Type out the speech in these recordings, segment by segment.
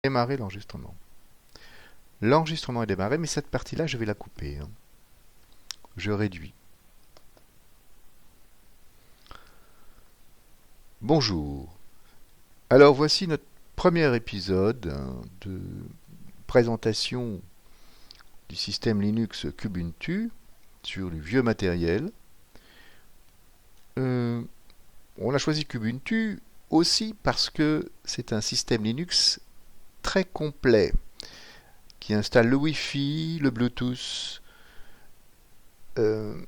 Démarrer l'enregistrement. L'enregistrement est démarré, mais cette partie-là, je vais la couper, hein. Je réduis. Bonjour. Alors voici notre premier épisode, hein, de présentation du système Linux Kubuntu sur du vieux matériel. Euh, on a choisi Kubuntu aussi parce que c'est un système Linux très complet qui installe le Wi-Fi, le Bluetooth, euh,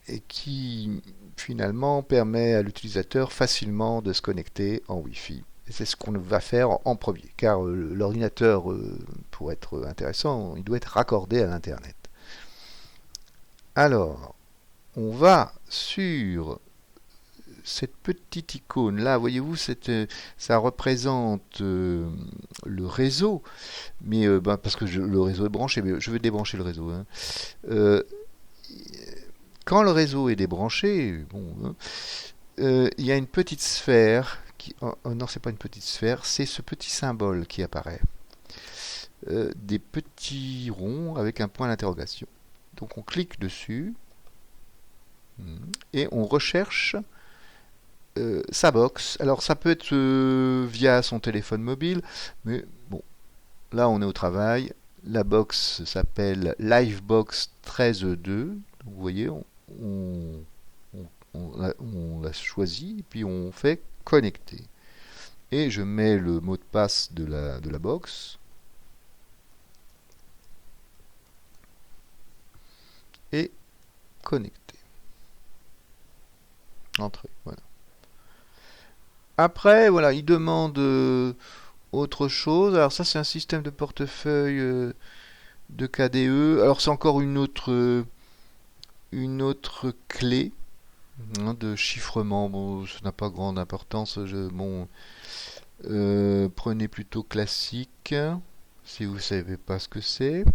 et qui finalement permet à l'utilisateur facilement de se connecter en Wi-Fi. Et c'est ce qu'on va faire en premier, car l'ordinateur, pour être intéressant, il doit être raccordé à l'Internet. Alors, on va sur cette petite icône là, voyez-vous, ça représente le réseau, mais parce que le réseau est branché, mais je vais débrancher le réseau, hein. Euh, Quand le réseau est débranché, bon, hein, il y a une petite sphère qui, oh non, c'est pas une petite sphère, c'est ce petit symbole qui apparaît. Des petits ronds avec un point d'interrogation. Donc on clique dessus et on recherche sa box. Alors ça peut être via son téléphone mobile, mais bon, là on est au travail. La box s'appelle Livebox 13.2. Vous voyez, on, on la choisit, puis on fait connecter. Et je mets le mot de passe de la box. Et connecter. Entrer, voilà. Après, voilà, il demande autre chose. Alors ça, c'est un système de portefeuille de KDE. Alors c'est encore une autre clé, hein, de chiffrement. Bon, ça n'a pas grande importance. Bon, prenez plutôt classique, si vous ne savez pas ce que c'est.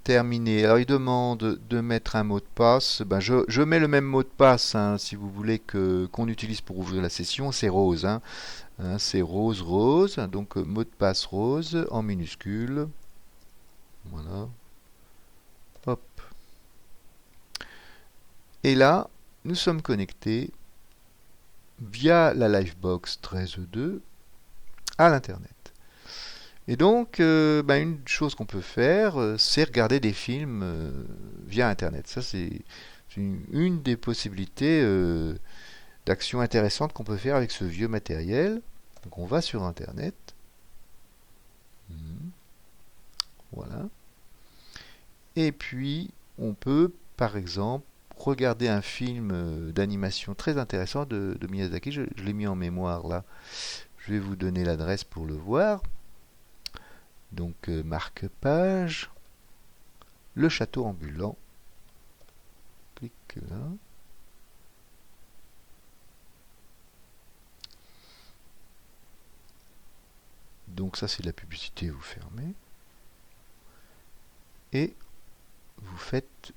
Terminé. Alors il demande de mettre un mot de passe. Ben, je mets le même mot de passe, hein, si vous voulez qu'on utilise pour ouvrir la session. C'est rose, hein. C'est rose rose. Donc mot de passe rose en minuscule. Voilà. Hop. Et là, nous sommes connectés via la Livebox 13.2 à l'Internet. Et donc, ben, une chose qu'on peut faire, c'est regarder des films via Internet. Ça, c'est une des possibilités d'action intéressantes qu'on peut faire avec ce vieux matériel. Donc, on va sur Internet. Voilà. Et puis, on peut, par exemple, regarder un film d'animation très intéressant de Miyazaki. Je l'ai mis en mémoire là. Je vais vous donner l'adresse pour le voir. Donc, marque-page. Le château ambulant. Clique là. Donc ça c'est de la publicité, vous fermez. Et vous faites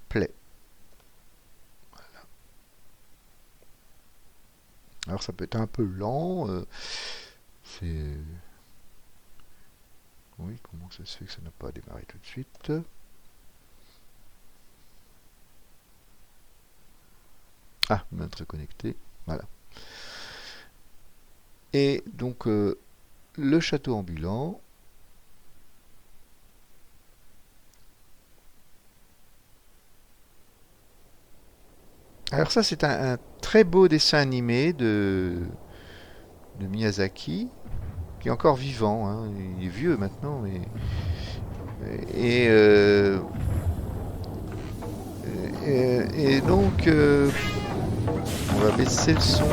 play. Voilà. Alors ça peut être un peu lent. C'est... Oui, comment ça se fait que ça n'a pas démarré tout de suite? Ah, mettre connecté. Voilà. Et donc le château ambulant. Alors ça c'est un très beau dessin animé de Miyazaki, qui est encore vivant, hein. Il est vieux maintenant, mais et, et donc on va baisser le son.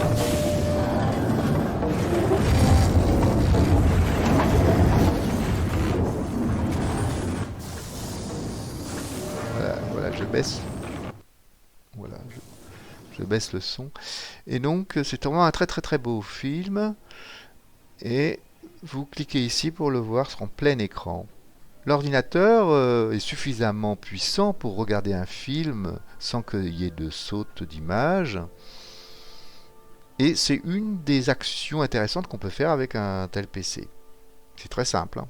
Voilà, voilà, je baisse. Voilà, je baisse le son. Et donc c'est vraiment un très très très beau film. Et vous cliquez ici pour le voir en plein écran. L'ordinateur est suffisamment puissant pour regarder un film sans qu'il y ait de saute d'image. Et c'est une des actions intéressantes qu'on peut faire avec un tel PC. C'est très simple, hein.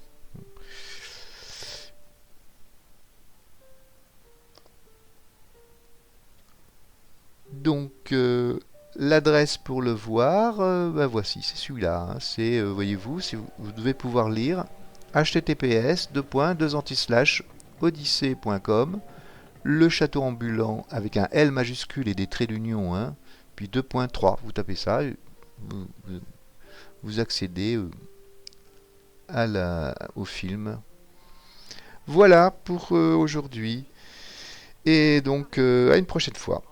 Donc, l'adresse pour le voir, bah voici, c'est celui-là, hein. C'est, voyez-vous, si vous devez pouvoir lire https://odyssée.com, le château ambulant avec un L majuscule et des traits d'union, hein, puis 2.3, vous tapez ça, vous, vous- vous accédez au film. Voilà pour aujourd'hui. Et donc, à une prochaine fois.